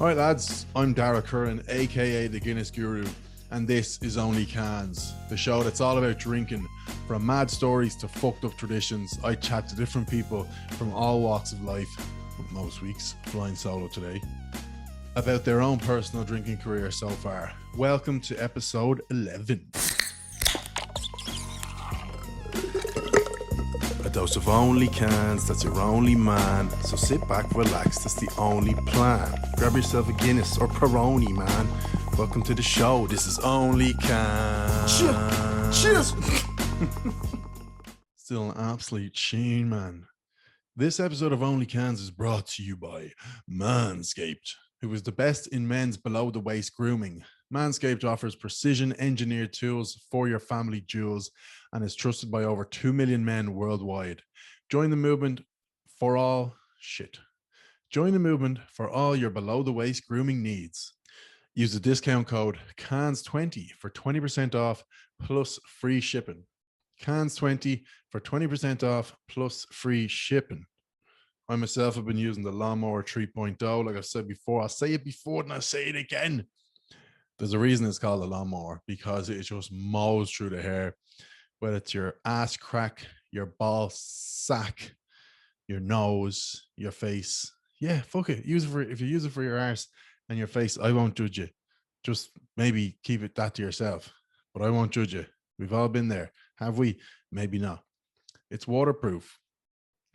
All right, lads, I'm Dara Curran, aka the Guinness Guru, and this is Only Cans, the show that's all about drinking. From mad stories to fucked up traditions, I chat to different people from all walks of life, most weeks flying solo today, about their own personal drinking career so far. Welcome to episode 11. A dose of Only Cans, that's your only man. So sit back, relax, that's the only plan. Grab yourself a Guinness or Peroni, man. Welcome to the show, this is Only Cans. Cheers! Still an absolute sheen, man. This episode of Only Cans is brought to you by Manscaped, who is the best in men's below-the-waist grooming. Manscaped offers precision-engineered tools for your family jewels and is trusted by over 2 million men worldwide. Join the movement for all your below-the-waist grooming needs. Use the discount code CANS20 for 20% off plus free shipping. CANS20 for 20% off plus free shipping. I myself have been using the Lawnmower 3.0. Like I've said before, I'll say it before and I'll say it again. There's a reason it's called a lawnmower, because it just mows through the hair, whether it's your ass crack, your ball sack, your nose, your face. Yeah, fuck it. If you use it for your arse and your face, I won't judge you. Just maybe keep that to yourself, but I won't judge you. We've all been there. Have we? Maybe not. It's waterproof.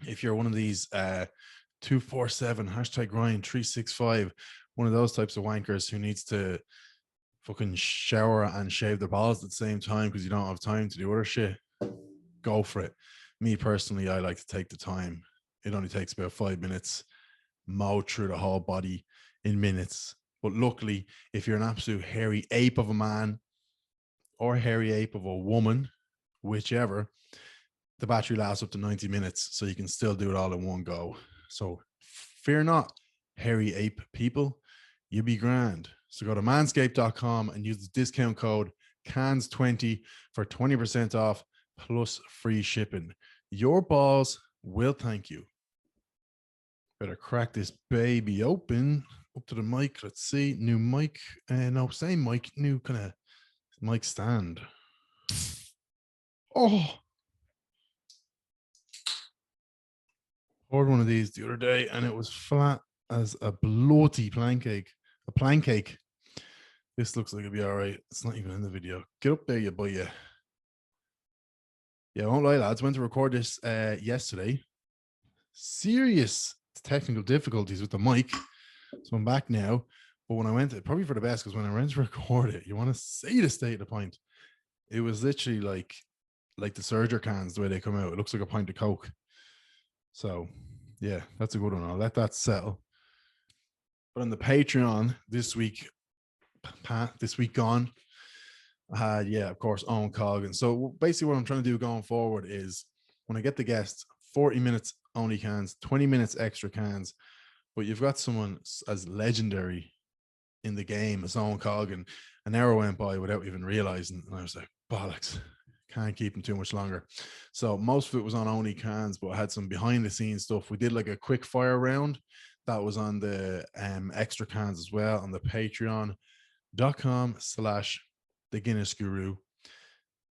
If you're one of these 247 #Ryan 365, one of those types of wankers who needs to fucking shower and shave their balls at the same time because you don't have time to do other shit, go for it. Me personally, I like to take the time. It only takes about 5 minutes, mow through the whole body in minutes. But luckily, if you're an absolute hairy ape of a man or hairy ape of a woman, whichever, the battery lasts up to 90 minutes, so you can still do it all in one go. So fear not, hairy ape people, you be grand. So go to manscaped.com and use the discount code CANS20 for 20% off plus free shipping. Your balls will thank you. Better crack this baby open. Up to the mic. Let's see. New mic. No, same mic. New kind of mic stand. Oh. Poured one of these the other day and it was flat as a bloaty pancake. A pancake. This looks like it'll be all right. It's not even in the video. Get up there, you boy. Yeah, I won't lie, lads. Went to record this yesterday. Serious technical difficulties with the mic. So I'm back now. But when I went, probably for the best, because when I went to record it, you want to see the state of the pint. It was literally like the Surger cans, the way they come out. It looks like a pint of Coke. So, yeah, that's a good one. I'll let that settle. But on the Patreon this week gone, of course, Owen Colgan. So basically what I'm trying to do going forward is when I get the guests, 40 minutes only cans, 20 minutes extra cans, but you've got someone as legendary in the game as Owen Colgan. An hour went by without even realizing, and I was like, bollocks, can't keep him too much longer. So most of it was on Only Cans, but I had some behind the scenes stuff. We did like a quick fire round that was on the extra cans as well on the patreon.com/the Guinness Guru.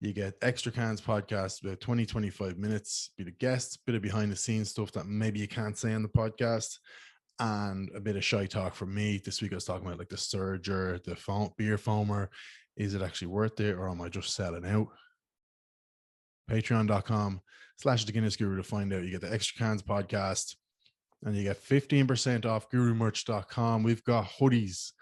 You get extra cans podcast, about 20-25 minutes, be the guest, bit of behind the scenes stuff that maybe you can't say on the podcast, and a bit of shy talk from me. This week I was talking about like the Surger, the beer foamer. Is it actually worth it, or am I just selling out? Patreon.com/the Guinness Guru to find out. You get the extra cans podcast and you get 15% off gurumerch.com. We've got hoodies.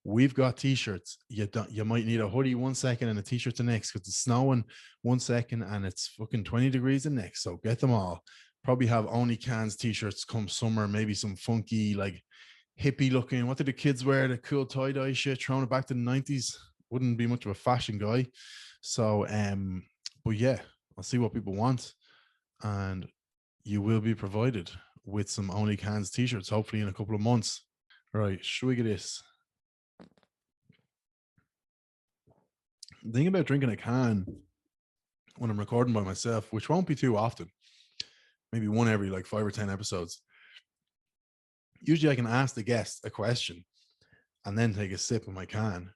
We've got t-shirts. You might need a hoodie 1 second and a t-shirt the next, because it's snowing 1 second and it's fucking 20 degrees the next. So get them all. Probably have Only Cans t-shirts come summer, maybe some funky, like hippie looking. What did the kids wear? The cool tie-dye shit, throwing it back to the 90s. Wouldn't be much of a fashion guy. So, but yeah, I'll see what people want. And you will be provided with some Only Cans t-shirts, hopefully in a couple of months. All right, swig of this. The thing about drinking a can when I'm recording by myself, which won't be too often, maybe one every like 5 or 10 episodes, usually I can ask the guest a question and then take a sip of my can.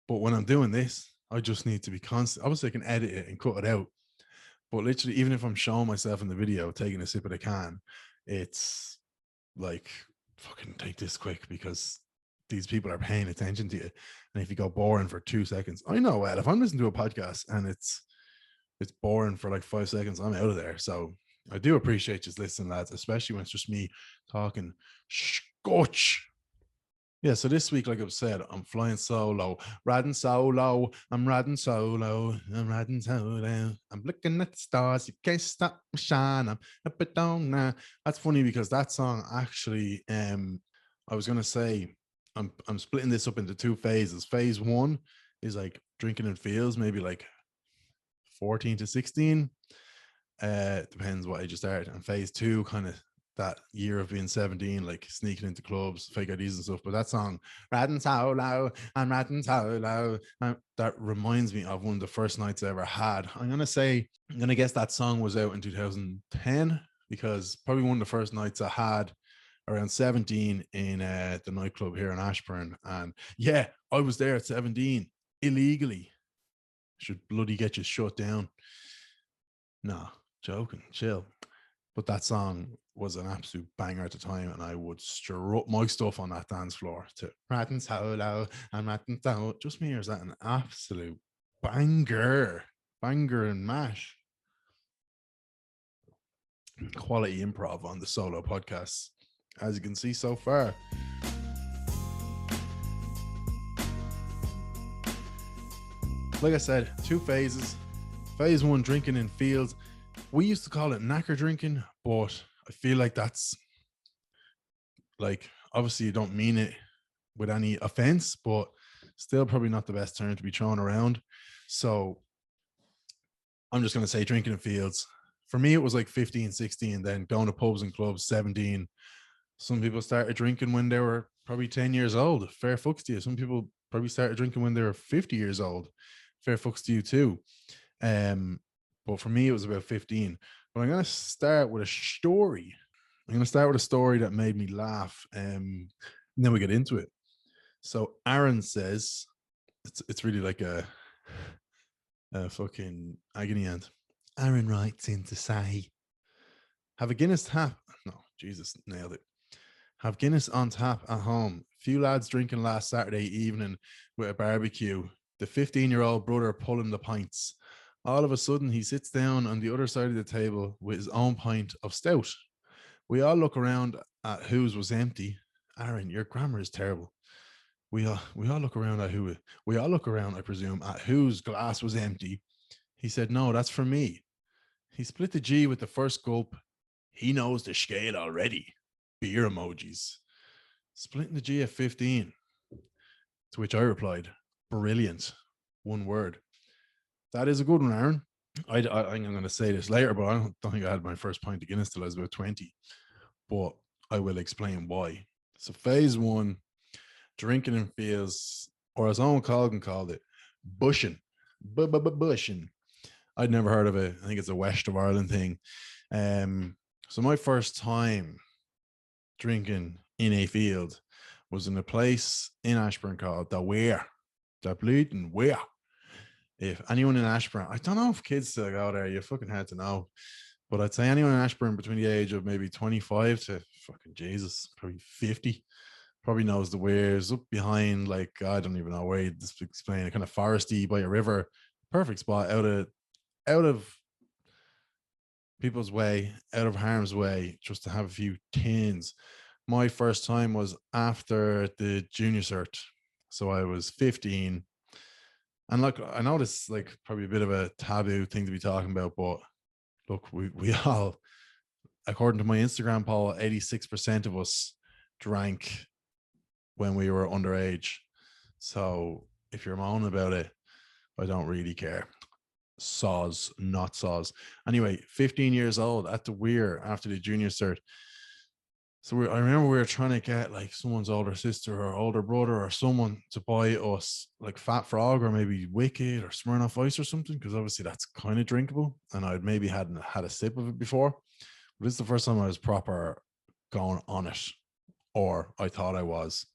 But when I'm doing this, I just need to be constant. Obviously, I can edit it and cut it out. But literally, even if I'm showing myself in the video taking a sip of the can, it's like, fucking take this quick because these people are paying attention to you. And if you go boring for 2 seconds, I know, well, if I'm listening to a podcast and it's boring for like 5 seconds, I'm out of there. So I do appreciate just listening, lads, especially when it's just me talking scotch. Yeah, so this week, like I've said, I'm flying solo, riding solo. I'm riding solo. I'm riding solo. I'm looking at the stars. You can't stop me shining. I'm up and down now. That's funny because that song actually, I was gonna say, I'm splitting this up into 2 phases. Phase 1 is like drinking in fields, maybe like 14 to 16. Depends what age you start. And phase 2, kind of that year of being 17, like sneaking into clubs, fake IDs and stuff. But that song, riding solo, I'm riding solo, that reminds me of one of the first nights I ever had. I'm gonna guess that song was out in 2010, because probably one of the first nights I had around 17 in the nightclub here in Ashburn. And yeah, I was there at 17 illegally. Should bloody get you shut down. No, joking, chill. But that song was an absolute banger at the time, and I would stir up my stuff on that dance floor to Rattin Solo and Rattin Solo. Just me, or is that an absolute banger? Banger and mash. Quality improv on the solo podcast, as you can see so far. Like I said, 2 phases. Phase 1, drinking in fields. We used to call it knacker drinking, but I feel like that's, like, obviously you don't mean it with any offense, but still probably not the best term to be thrown around. So I'm just going to say drinking in fields. For me, it was like 15, 16, then going to pubs and clubs, 17. Some people started drinking when they were probably 10 years old. Fair fucks to you. Some people probably started drinking when they were 50 years old. Fair fucks to you too. But for me, it was about 15. But I'm going to start with a story. I'm going to start with a story that made me laugh, and then we get into it. So Aaron says, it's really like a fucking agony aunt. Aaron writes in to say, have a Guinness tap. No, Jesus, nailed it. Have Guinness on tap at home. Few lads drinking last Saturday evening with a barbecue. The 15-year-old brother pulling the pints. All of a sudden, he sits down on the other side of the table with his own pint of stout. We all look around at whose was empty. Aaron, your grammar is terrible. We all look around at I presume, at whose glass was empty. He said, no, that's for me. He split the G with the first gulp. He knows the scale already. Beer emojis. Splitting the G at 15. To which I replied, brilliant. One word. That is a good one, Aaron. I'm going to say this later, but I don't think I had my first pint of Guinness till I was about 20. But I will explain why. So phase 1, drinking in fields, or as Owen Colgan called it, bushing. Bushing. I'd never heard of it. I think it's a West of Ireland thing. So my first time drinking in a field was in a place in Ashburn called the Weir. The Bleeding Weir. If anyone in Ashburn, I don't know if kids still go there, you fucking had to know. But I'd say anyone in Ashburn between the age of maybe 25 to fucking Jesus, probably 50, probably knows the Weirs. Up behind, like, I don't even know where you just explain it, kind of foresty by a river. Perfect spot out of people's way, out of harm's way, just to have a few tins. My first time was after the junior cert. So I was 15. And look, I know this is like probably a bit of a taboo thing to be talking about, but look, we all, according to my Instagram poll, 86% of us drank when we were underage. So if you're moaning about it, I don't really care. Saws, not saws. Anyway, 15 years old at the Weir after the junior cert. So I remember we were trying to get like someone's older sister or older brother or someone to buy us like Fat Frog or maybe Wicked or Smirnoff Ice or something, because obviously that's kind of drinkable. And I'd maybe hadn't had a sip of it before. But this is the first time I was proper going on it, or I thought I was.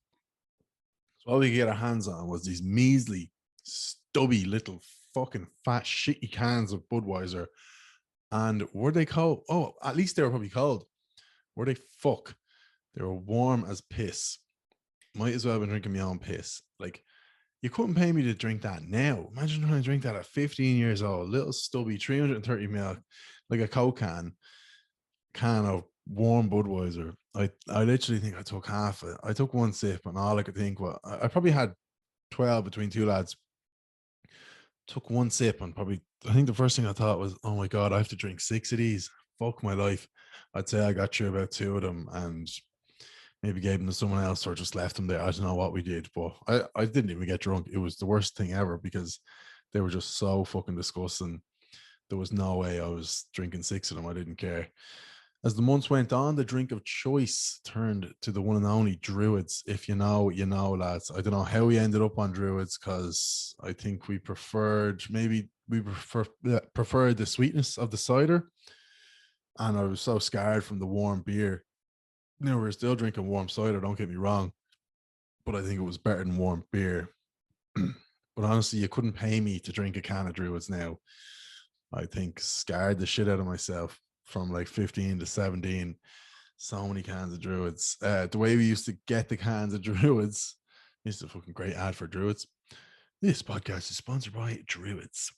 So all we could get our hands on was these measly, stubby little fucking fat shitty cans of Budweiser. And were they cold? Oh, at least they were probably cold. Were they fuck? They were warm as piss. Might as well have been drinking my own piss. Like, you couldn't pay me to drink that now. Imagine trying to drink that at 15 years old, little stubby 330 ml, like a Coke can of warm Budweiser. I literally think I took half it. I took one sip, and all I could think was I probably had 12 between two lads. Took one sip, and probably I think the first thing I thought was, oh my God, I have to drink 6 of these. Fuck my life. I'd say I got through about 2 of them and maybe gave them to someone else or just left them there. I don't know what we did, but I didn't even get drunk. It was the worst thing ever because they were just so fucking disgusting. There was no way I was drinking 6 of them. I didn't care. As the months went on, the drink of choice turned to the one and only Druids. If you know, you know, lads. I don't know how we ended up on Druids because I think we preferred the sweetness of the cider, and I was so scarred from the warm beer. Now we're still drinking warm cider. Don't get me wrong, but I think it was better than warm beer. But honestly, you couldn't pay me to drink a can of Druids now. I think scarred the shit out of myself from like 15 to 17. So many cans of Druids. The way we used to get the cans of Druids, this is a fucking great ad for Druids. This podcast is sponsored by Druids.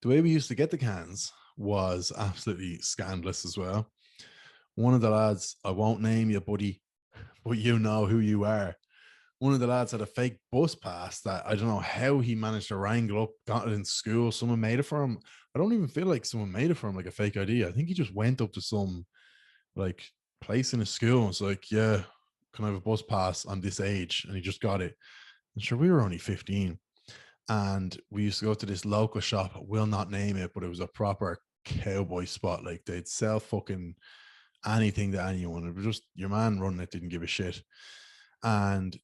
The way we used to get the cans was absolutely scandalous as well. One of the lads, I won't name you, buddy, but you know who you are. One of the lads had a fake bus pass that I don't know how he managed to wrangle up, got it in school. Someone made it for him. I don't even feel like someone made it for him, like a fake ID. I think he just went up to some like place in his school and was like, yeah, can I have a bus pass? I'm this age. And he just got it. And sure, we were only 15. And we used to go to this local shop. I will not name it, but it was a proper cowboy spot. Like they'd sell fucking anything to anyone. It was just your man running it didn't give a shit. And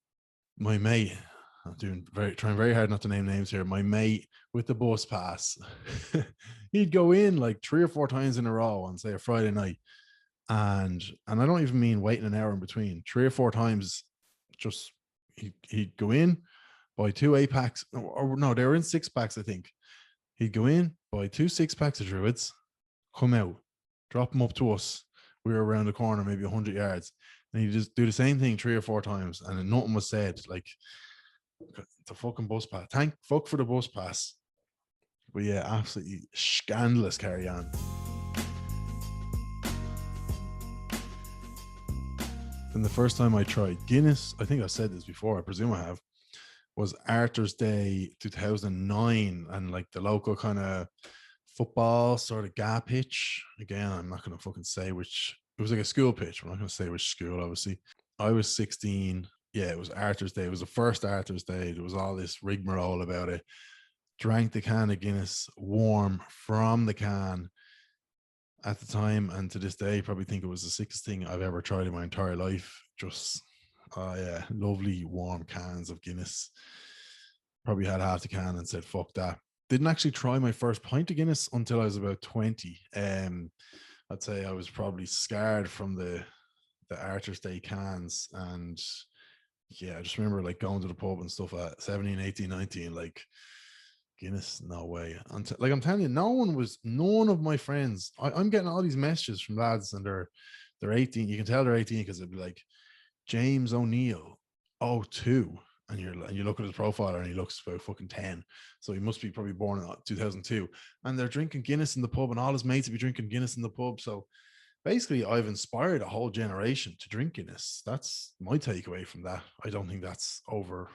my mate, trying very hard not to name names here. My mate with the bus pass, he'd go in like 3 or 4 times in a row on say a Friday night, and I don't even mean waiting an hour in between. 3 or 4 times, just he'd go in, buy 2 8-packs, or no, they were in 6-packs, I think. He'd go in, buy 2 6-packs of Druids, come out, drop them up to us. We were around the corner, maybe 100 yards. And he'd just do the same thing 3 or 4 times, and nothing was said. Like, the fucking bus pass. Thank fuck for the bus pass. But yeah, absolutely scandalous carry on. Then the first time I tried Guinness, I think I said this before, I presume I have, was Arthur's Day 2009, and like the local kind of football sort of gap pitch. Again, I'm not going to fucking say which. It was like a school pitch. I'm not going to say which school, obviously. I was 16. Yeah, it was Arthur's Day. It was the first Arthur's Day. There was all this rigmarole about it. Drank the can of Guinness warm from the can at the time, and to this day, probably think it was the sickest thing I've ever tried in my entire life. Just, yeah, lovely warm cans of Guinness. Probably had half the can and said, fuck that. Didn't actually try my first pint of Guinness until I was about 20. I'd say I was probably scarred from the Arthur's Day cans, and yeah, I just remember like going to the pub and stuff at 17, 18, 19, like Guinness, no way. Like I'm telling you, none of my friends, I'm getting all these messages from lads and they're 18. You can tell they're 18 because it'd be like James O'Neill, 02. And you look at his profile and he looks about fucking 10. So he must be probably born in 2002. And they're drinking Guinness in the pub, and all his mates will be drinking Guinness in the pub. So basically, I've inspired a whole generation to drink Guinness. That's my takeaway from that. I don't think that's over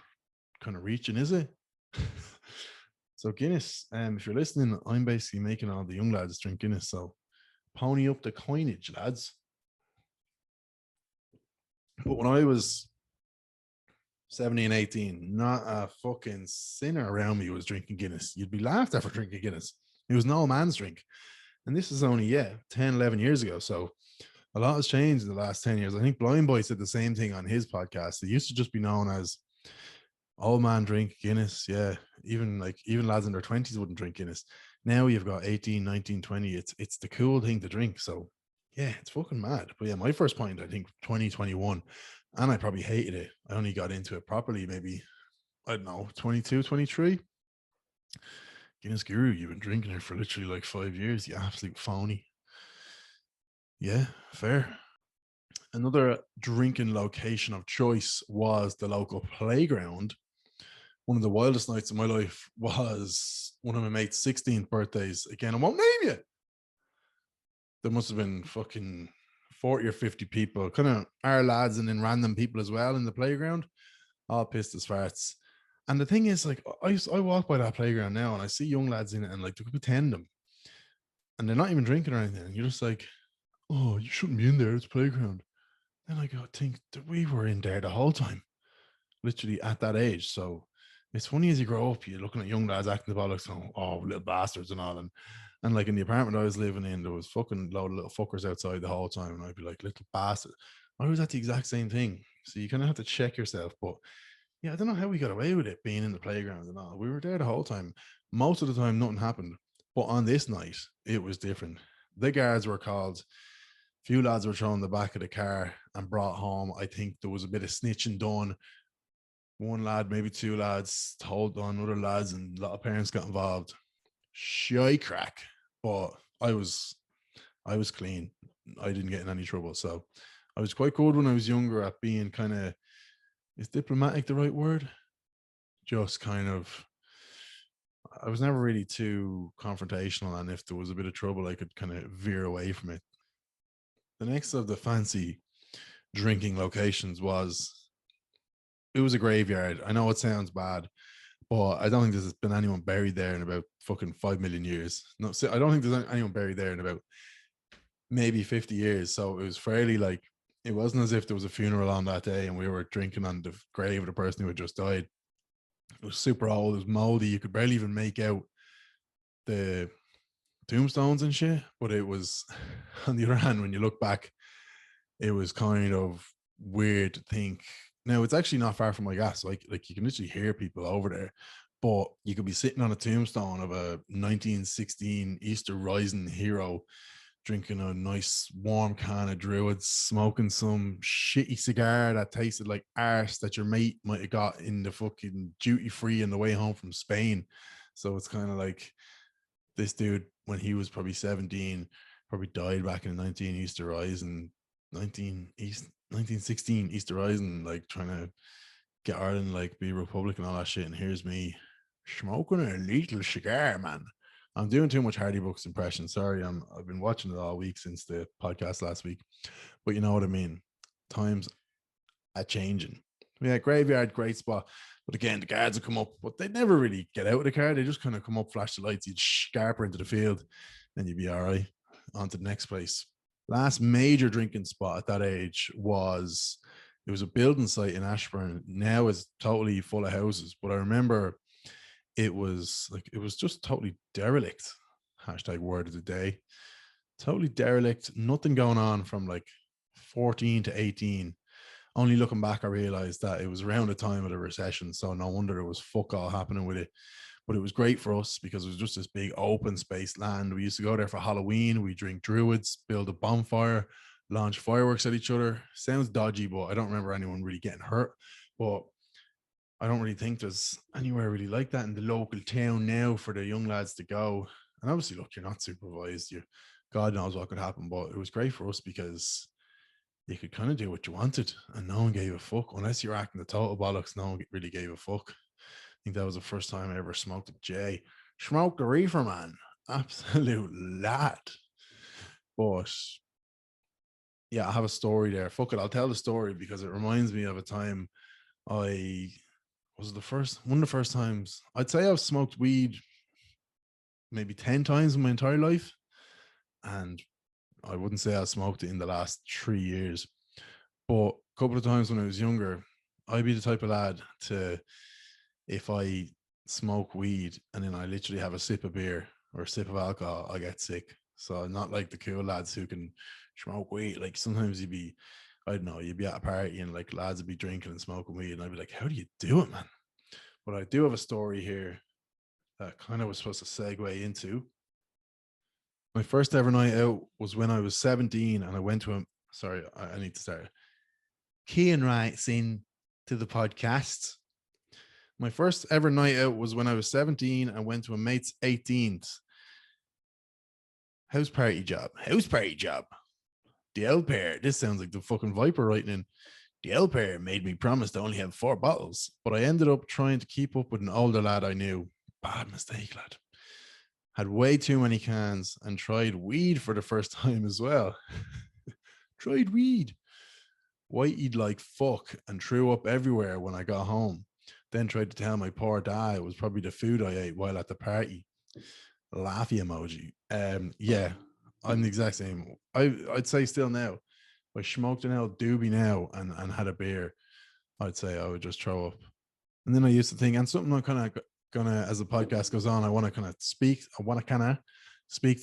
kind of reaching, is it? So Guinness, if you're listening, I'm basically making all the young lads drink Guinness. So pony up the coinage, lads. But when I was 17, 18, not a fucking sinner around me was drinking Guinness. You'd be laughed at for drinking Guinness. It was no man's drink. And this is only, 10, 11 years ago. So a lot has changed in the last 10 years. I think Blind Boy said the same thing on his podcast. It used to just be known as old man drink Guinness. Yeah. Even lads in their 20s wouldn't drink Guinness. Now you've got 18, 19, 20. It's the cool thing to drink. So Yeah, it's fucking mad. But yeah, my first point, I think 2021, and I probably hated it. I only got into it properly maybe, I don't know, 22, 23. Guinness Guru, you've been drinking it for literally like 5 years, you absolute phony. Yeah, fair. Another drinking location of choice was the local playground. One of the wildest nights of my life was one of my mate's 16th birthdays. Again, I won't name you. There must have been fucking 40 or 50 people, kind of our lads and then random people as well in the playground, all pissed as farts. And the thing is, like, I walk by that playground now and I see young lads in it, and like there could be 10 of them and they're not even drinking or anything. And you're just like, oh, you shouldn't be in there. It's playground. Then I go, think that we were in there the whole time, literally at that age. So it's funny as you grow up, you're looking at young lads acting the bollocks, oh, little bastards and all. And like in the apartment I was living in, there was fucking load of little fuckers outside the whole time. And I'd be like, little bastard. I was at the exact same thing. So you kind of have to check yourself. But yeah, I don't know how we got away with it being in the playground and all. We were there the whole time. Most of the time, nothing happened. But on this night, it was different. The guards were called. Few lads were thrown in the back of the car and brought home. I think there was a bit of snitching done. One lad, maybe two lads, told on other lads, and a lot of parents got involved. Shy crack, but I was I was clean. I didn't get in any trouble, so I was quite good when I was younger at being kind of, is diplomatic the right word? Just kind of, I was never really too confrontational, and if there was a bit of trouble, I could kind of veer away from it. The next of the fancy drinking locations was, it was a graveyard. I know it sounds bad, but I don't think there's been anyone buried there in about fucking 5 million years. No, I don't think there's anyone buried there in about maybe 50 years. So it was fairly like, it wasn't as if there was a funeral on that day and we were drinking on the grave of the person who had just died. It was super old. It was moldy. You could barely even make out the tombstones and shit. But it was, on the other hand, when you look back, it was kind of weird to think. Now it's actually not far from my gas. Like you can literally hear people over there, but you could be sitting on a tombstone of a 1916 Easter Rising hero, drinking a nice warm can of Druids, smoking some shitty cigar that tasted like arse that your mate might have got in the fucking duty free on the way home from Spain. So it's kind of like this dude, when he was probably 17, probably died back in the 19 Easter Rising, 1916 Easter Rising, like trying to get Ireland, like be Republic and all that shit. And here's me smoking a little cigar, man. I'm doing too much Hardy Books impression. Sorry, I've been watching it all week since the podcast last week, but you know what I mean. Times are changing. Yeah, graveyard, great spot. But again, the guards would come up, but they never really get out of the car. They just kind of come up, flash the lights, you'd scarper into the field, and you'd be all right. On to the next place. Last major drinking spot at that age was, it was a building site in Ashburn. Now it's totally full of houses, but I remember it was just totally derelict. Hashtag word of the day. Totally derelict. Nothing going on from like 14 to 18. Only looking back, I realized that it was around the time of the recession. So no wonder there was fuck all happening with it. But it was great for us because it was just this big open space land. We used to go there for Halloween. We drink Druids, build a bonfire, launch fireworks at each other. Sounds dodgy, but I don't remember anyone really getting hurt. But I don't really think there's anywhere really like that in the local town now for the young lads to go. And obviously, look, you're not supervised. You, God knows what could happen, but it was great for us because you could kind of do what you wanted, and no one gave a fuck unless you're acting the total bollocks. No one really gave a fuck. I think that was the first time I ever smoked a J. Smoked a reefer, man. Absolute lad. But yeah, I have a story there. Fuck it, I'll tell the story because it reminds me of a time I was one of the first times. I'd say I've smoked weed maybe 10 times in my entire life. And I wouldn't say I smoked it in the last 3 years. But a couple of times when I was younger, I'd be the type of lad to, if I smoke weed and then I literally have a sip of beer or a sip of alcohol, I get sick. So I'm not like the cool lads who can smoke weed. Like sometimes you'd be, I don't know, you'd be at a party and like lads would be drinking and smoking weed. And I'd be like, how do you do it, man? But I do have a story here that kind of was supposed to segue into. My first ever night out was when I was 17 and I went to a, sorry, I need to start. Kean writes in to the podcast. My first ever night out was when I was 17 and went to a mate's 18th. House party job. House party job. The L pair. This sounds like the fucking Viper writing in. The L pair made me promise to only have 4 bottles, but I ended up trying to keep up with an older lad I knew. Bad mistake, lad. Had way too many cans and tried weed for the first time as well. Tried weed. Whitey'd like fuck and threw up everywhere when I got home. Then tried to tell my poor dad it was probably the food I ate while at the party. Laughy emoji. Yeah, I'm the exact same. I'd say still now. If I smoked an old doobie now and had a beer, I'd say I would just throw up. And then I used to think, and something I'm kind of gonna, as the podcast goes on, I want to kind of speak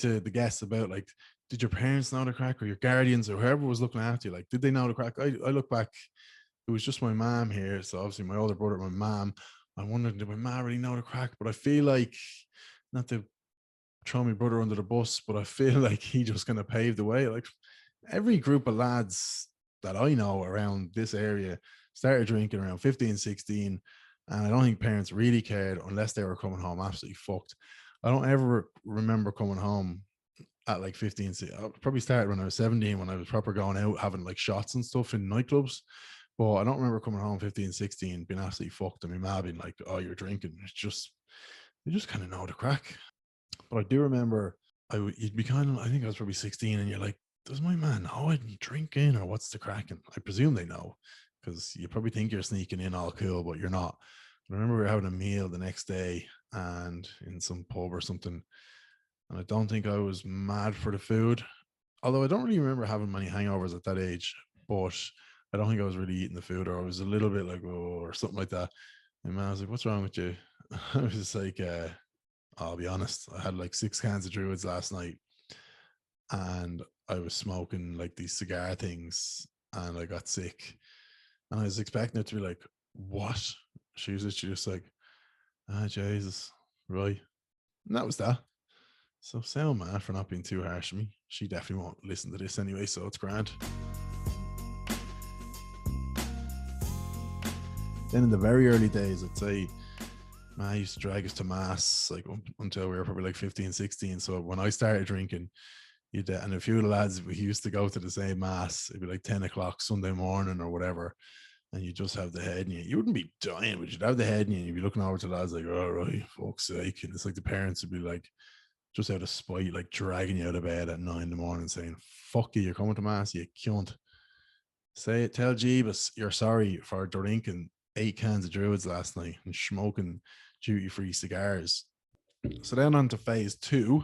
to the guests about, like, did your parents know the crack, or your guardians, or whoever was looking after you? Like, did they know the crack? I look back, it was just my mom here. So obviously my older brother, my mom. I wondered, did my mom really know the crack? But I feel like, not to throw my brother under the bus, but I feel like he just kind of paved the way. Like, every group of lads that I know around this area started drinking around 15, 16. And I don't think parents really cared unless they were coming home absolutely fucked. I don't ever remember coming home at like 15. I probably started when I was 17, when I was proper going out having like shots and stuff in nightclubs. But I don't remember coming home 15, 16, being absolutely fucked, and my mom being like, oh, you're drinking. It's just, you just kind of know the crack. But I do remember you'd be kind of, I think I was probably 16, and you're like, does my man know I'm drinking, or what's the cracking? I presume they know, because you probably think you're sneaking in all cool, but you're not. I remember we were having a meal the next day and in some pub or something. And I don't think I was mad for the food. Although I don't really remember having many hangovers at that age, but I don't think I was really eating the food, or I was a little bit like, oh, or something like that. And man, I was like, what's wrong with you? I was just like, I'll be honest, I had like 6 cans of Druids last night, and I was smoking like these cigar things, and I got sick. And I was expecting it to be like, what? She was just like, ah, Jesus, right. And that was that. So sound man for not being too harsh on me. She definitely won't listen to this anyway, so it's grand. Then in the very early days, I'd say I used to drag us to mass like until we were probably like 15, 16. So when I started drinking, and a few of the lads, we used to go to the same mass. It'd be like 10 o'clock Sunday morning or whatever. And you just have the head in you. You wouldn't be dying, but you'd have the head in you, and you'd be looking over to the lads like, all right, fuck's sake. And it's like the parents would be like, just out of spite, like dragging you out of bed at 9 in the morning saying, fuck you, you're coming to mass, you cunt. Say it, tell Jeebus you're sorry for drinking 8 cans of Druids last night and smoking duty-free cigars. So then on to phase 2,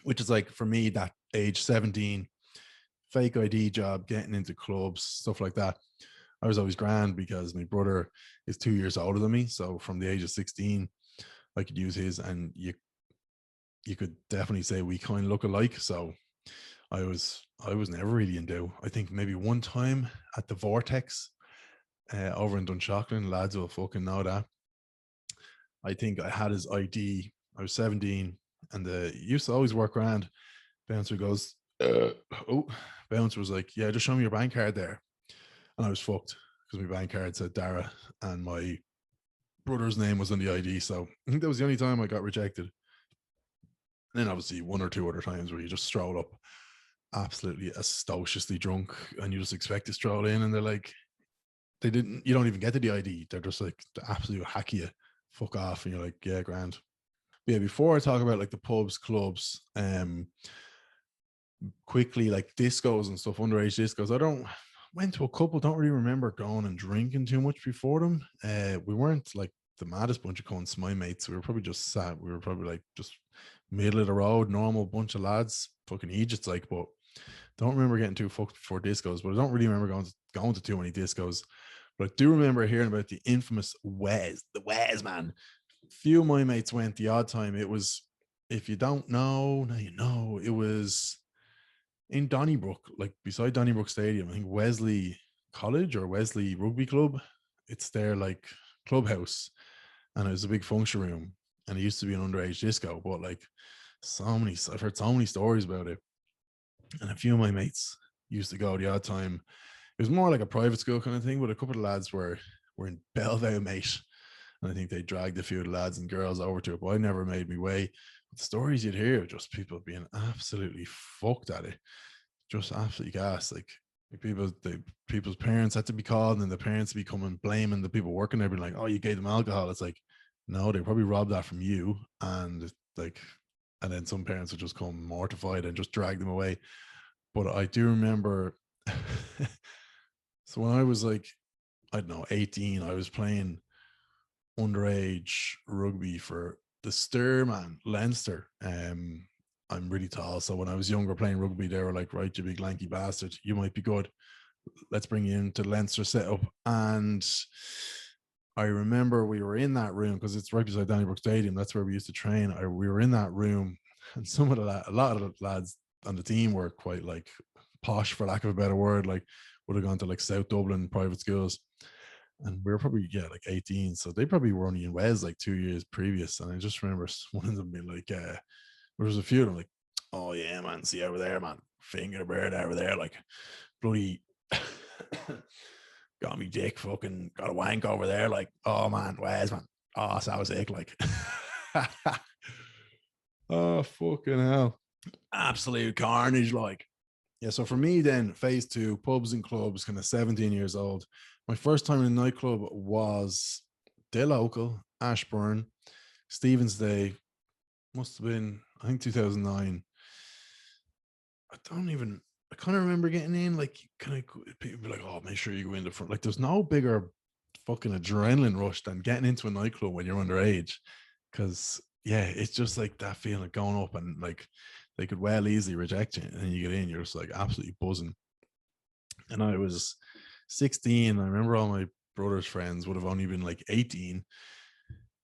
which is like for me that age 17, fake ID job, getting into clubs, stuff like that. I was always grand because my brother is 2 years older than me. So from the age of 16, I could use his, and you could definitely say we kind of look alike. So I was never really in doubt. I think maybe one time at the Vortex over in Dunshaughlin, lads will fucking know that. I think I had his ID. I was 17, and the used to always work around. Bouncer goes, oh, Bouncer was like, yeah, just show me your bank card there. And I was fucked because my bank card said Dara and my brother's name was on the ID. So I think that was the only time I got rejected. And then obviously one or two other times where you just stroll up absolutely atrociously drunk, and you just expect to stroll in, and they're like, you don't even get to the ID. They're just like the absolute hack you, fuck off. And you're like, yeah, grand. But yeah, before I talk about like the pubs, clubs, quickly, like discos and stuff, underage discos, went to a couple, don't really remember going and drinking too much before them. We weren't like the maddest bunch of cunts, my mates. We were probably just sat, we were probably like just middle of the road, normal bunch of lads, fucking Egypts, like, but don't remember getting too fucked before discos. But I don't really remember going to too many discos. But I do remember hearing about the infamous Wes, the Wes, man. Few of my mates went the odd time. It was, if you don't know, now you know, it was in Donnybrook, like beside Donnybrook Stadium. I think Wesley College or Wesley Rugby Club. It's their like clubhouse, and it was a big function room. And it used to be an underage disco, but like I've heard so many stories about it. And a few of my mates used to go the odd time. It was more like a private school kind of thing, but a couple of lads were in Bellevue, mate. And I think they dragged a few of the lads and girls over to it, but I never made me way. But the stories you'd hear, just people being absolutely fucked at it, just absolutely gas. Like people's parents had to be called, and the parents be coming blaming the people working there, being like, "Oh, you gave them alcohol." It's like, no, they probably robbed that from you, and like, and then some parents would just come mortified and just drag them away. But I do remember, so when I was like, I don't know, 18, I was playing underage rugby for the Sturman Leinster. I'm really tall, so when I was younger playing rugby, they were like, "Right, you big lanky bastard, you might be good. Let's bring you into Leinster setup." And I remember we were in that room because it's right beside Donnybrook Stadium. That's where we used to train. We were in that room, and a lot of the lads on the team were quite like posh, for lack of a better word. Like would have gone to like South Dublin private schools, and we were probably like 18, so they probably were only in Wes like 2 years previous. And I just remember one of them being like, there was a few of them like, "Oh yeah, man, see over there, man, finger bird over there, like bloody got me dick, fucking got a wank over there, like, oh man, Wes, man, oh so sick, like." Oh fucking hell, absolute carnage, like. Yeah, so for me then, phase two, pubs and clubs, kind of 17 years old. My first time in a nightclub was the local, Ashburn, Stephen's Day, must have been, I think 2009. I kind of remember getting in, like, kind of people be like, "Oh, make sure you go in the front." Like, there's no bigger fucking adrenaline rush than getting into a nightclub when you're underage. Cause yeah, it's just like that feeling of going up and like they could well easily reject you. And then you get in, you're just like absolutely buzzing. And I was 16. I remember all my brother's friends would have only been like 18,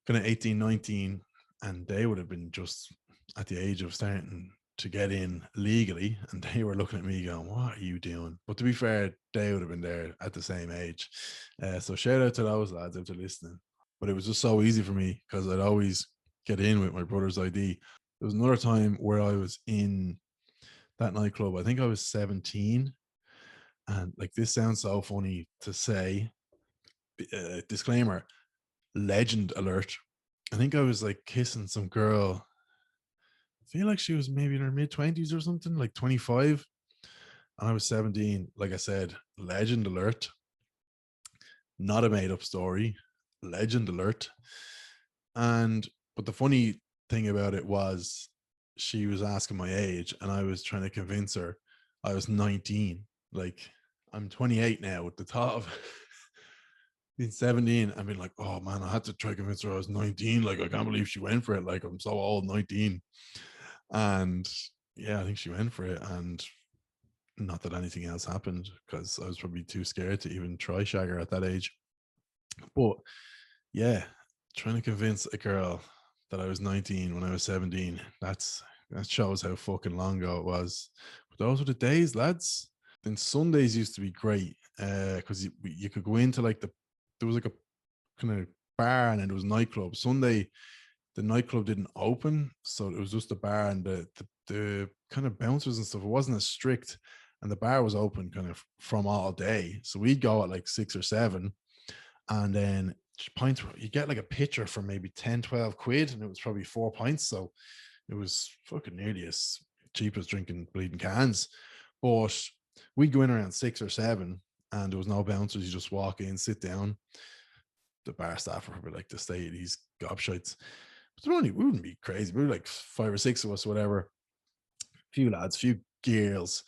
kind of 18, 19, and they would have been just at the age of starting to get in legally. And they were looking at me going, "What are you doing?" But to be fair, they would have been there at the same age. So shout out to those lads out there listening. But it was just so easy for me because I'd always get in with my brother's ID. There was another time where I was in that nightclub. I think I was 17. And like, this sounds so funny to say, disclaimer, legend alert. I think I was like kissing some girl. I feel like she was maybe in her mid 20s or something, like 25. And I was 17. Like I said, legend alert. Not a made up story. Legend alert. And, but the funny thing about it was she was asking my age and I was trying to convince her I was 19. Like, I'm 28 now. With the thought of being 17 and being like, "Oh man, I had to try to convince her I was 19. Like, I can't believe she went for it. Like, I'm so old, 19." And yeah, I think she went for it. And not that anything else happened because I was probably too scared to even try shagger at that age. But yeah, trying to convince a girl that I was 19 when I was 17, that shows how fucking long ago it was. But those were the days, lads. Then Sundays used to be great because you could go into like there was like a kind of bar and then there was nightclub. Sunday, the nightclub didn't open, so it was just a bar, and the kind of bouncers and stuff, it wasn't as strict, and the bar was open kind of from all day. So we'd go at like 6 or 7, and then pints, you get like a pitcher for maybe 10, 12 quid, and it was probably 4 pints. So it was fucking nearly as cheap as drinking bleeding cans. But we'd go in around 6 or 7, and there was no bouncers. You just walk in, sit down. The bar staff were probably like, "To stay these gobshites." But we wouldn't be crazy. We were like 5 or 6 of us, whatever. Few lads, few girls.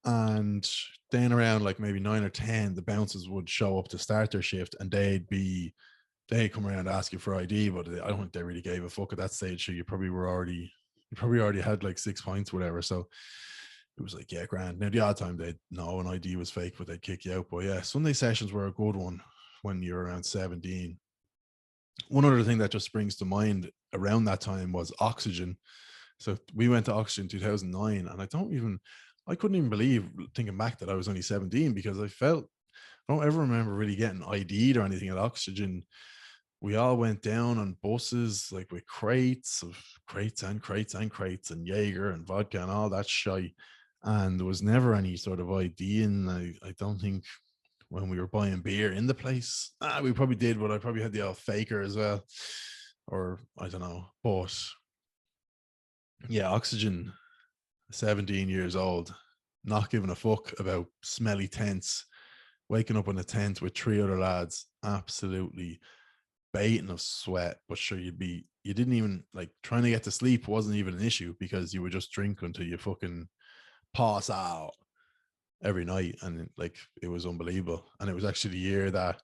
And then around like maybe 9 or 10, the bouncers would show up to start their shift, and they'd come around to ask you for ID, but I don't think they really gave a fuck at that stage. So you probably already had like 6 points, whatever. So it was like, yeah, grand. Now the odd time they'd know an ID was fake, but they'd kick you out. But yeah, Sunday sessions were a good one when you're around 17. One other thing that just springs to mind around that time was Oxygen. So we went to Oxygen 2009, and I couldn't even believe, thinking back, that I was only 17, because I don't ever remember really getting ID'd or anything at Oxygen. we all went down on buses like with crates and Jaeger and vodka and all that shit. And there was never any sort of ID. And I don't think when we were buying beer in the place, we probably did, but I probably had the old faker as well. Or I don't know. But yeah, Oxygen, 17 years old, not giving a fuck about smelly tents, waking up in a tent with 3 other lads, absolutely baiting of sweat. But sure, you didn't even like trying to get to sleep wasn't even an issue because you would just drink until you fucking pass out every night. And like it was unbelievable. And it was actually the year that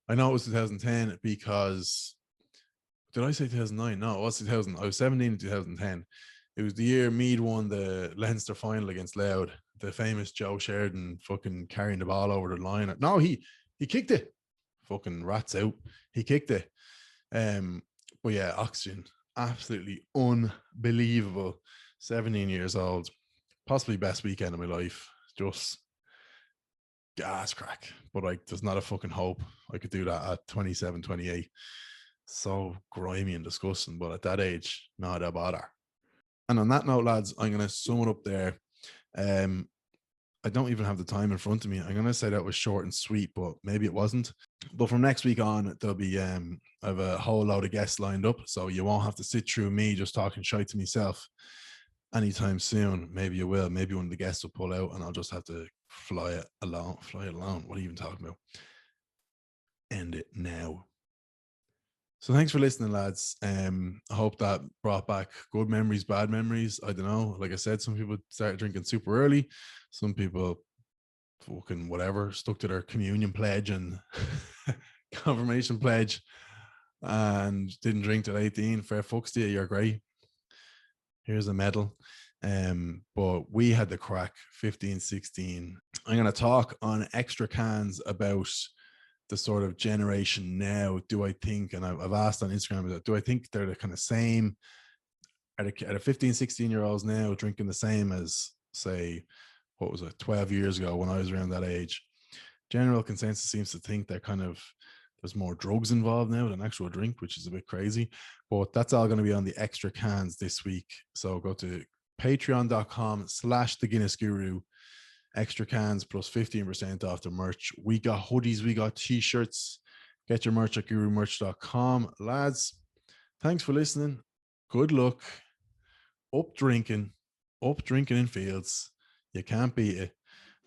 I know it was 2010 because did I say 2009? No, it was 2000. I was 17 in 2010. It was the year Mead won the Leinster final against Louth. The famous Joe Sheridan fucking carrying the ball over the line. No, he kicked it. Fucking rats out. He kicked it. But yeah, Oxygen, absolutely unbelievable. 17 years old, possibly best weekend of my life. Just gas crack. But like, there's not a fucking hope I could do that at 27, 28. So grimy and disgusting. But at that age, not a bother. And on that note, lads, I'm going to sum it up there. I don't even have the time in front of me. I'm going to say that was short and sweet, but maybe it wasn't. But from next week on, there'll be I have a whole load of guests lined up, so you won't have to sit through me just talking shite to myself anytime soon. Maybe you will. Maybe one of the guests will pull out, and I'll just have to fly it alone. What are you even talking about? End it now. So thanks for listening, lads. I hope that brought back good memories, bad memories. I don't know. Like I said, some people started drinking super early. Some people fucking whatever, stuck to their communion pledge and confirmation pledge and didn't drink till 18. Fair fucks to you, you're great. Here's a medal. But we had the crack 15, 16. I'm going to talk on extra cans about the sort of generation now. Do I think, and I've asked on Instagram, do I think they're the kind of same? Are the 15, 16-year-olds now drinking the same as, say, what was it, 12 years ago when I was around that age? General consensus seems to think that kind of there's more drugs involved now than actual drink, which is a bit crazy. But that's all going to be on the extra cans this week. So go to patreon.com/the Guinness Guru. Extra cans plus 15% off the merch. We got hoodies, we got t-shirts. Get your merch at gurumerch.com. Lads, thanks for listening. Good luck. Up drinking in fields. You can't beat it.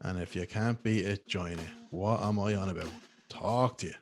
And if you can't beat it, join it. What am I on about? Talk to you.